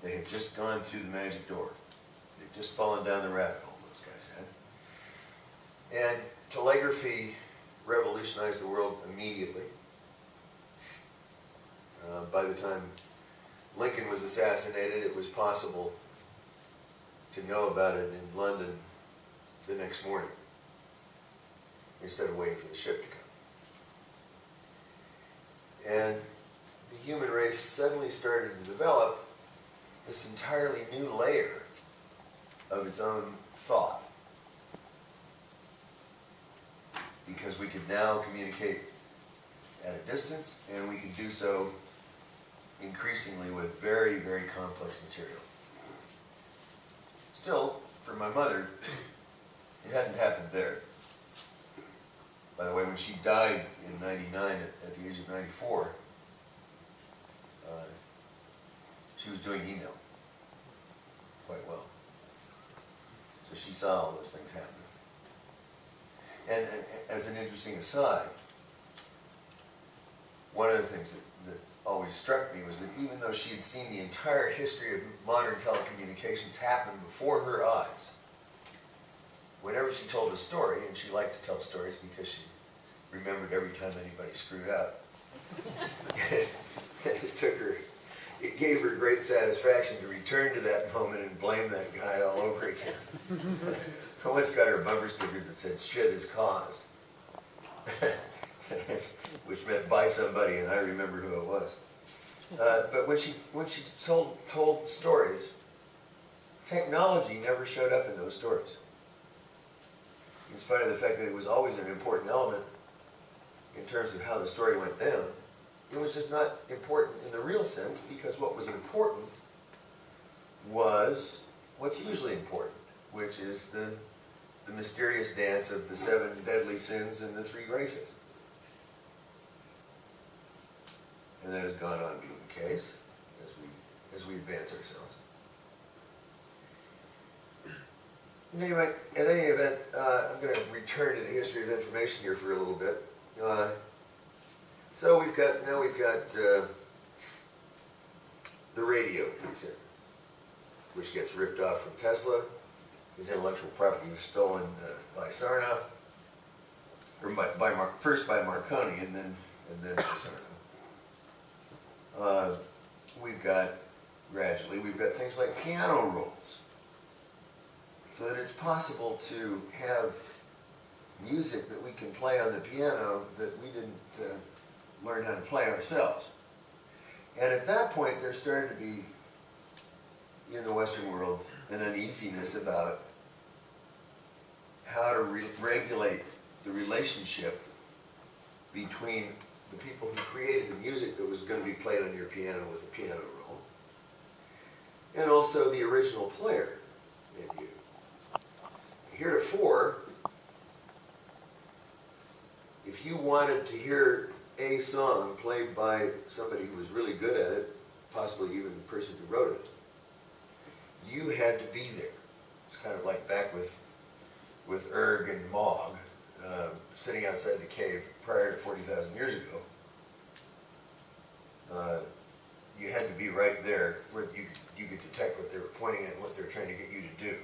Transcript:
They had just gone through the magic door. They'd just fallen down the rabbit hole, those guys had. And telegraphy revolutionized the world immediately. By the time Lincoln was assassinated, it was possible to know about it in London the next morning, instead of waiting for the ship to come. And the human race suddenly started to develop this entirely new layer of its own thought, because we could now communicate at a distance, and we could do so increasingly with very, very complex material. Still, for my mother, it hadn't happened there. By the way, when she died in '99 at the age of 94, she was doing email quite well. So she saw all those things happen. And as an interesting aside, one of the things that always struck me was that even though she had seen the entire history of modern telecommunications happen before her eyes, whenever she told a story, and she liked to tell stories because she remembered every time anybody screwed up, it gave her great satisfaction to return to that moment and blame that guy all over again. I once got her a bumper sticker that said, "Shit is caused," which meant by somebody, and I remember who it was. But when she told stories, technology never showed up in those stories, in spite of the fact that it was always an important element in terms of how the story went down. It was just not important in the real sense, because what was important was what's usually important, which is the mysterious dance of the 7 deadly sins and the 3 graces. And that has gone on being the case as we advance ourselves. Anyway, in any event, I'm going to return to the history of information here for a little bit. So we've got the radio piece here, which gets ripped off from Tesla. His intellectual property was stolen by Sarnoff, or first by Marconi, and then by Sarnoff. We've got things like piano rolls, so that it's possible to have music that we can play on the piano that we didn't learn how to play ourselves. And at that point, there started to be, in the Western world, an uneasiness about how to regulate the relationship between the people who created the music that was going to be played on your piano with a piano roll, and also the original player in you. Heretofore, if you wanted to hear a song played by somebody who was really good at it, possibly even the person who wrote it, you had to be there. It's kind of like back with Erg and Mogg, sitting outside the cave prior to 40,000 years ago. You had to be right there where you could detect what they were pointing at and what they were trying to get you to do.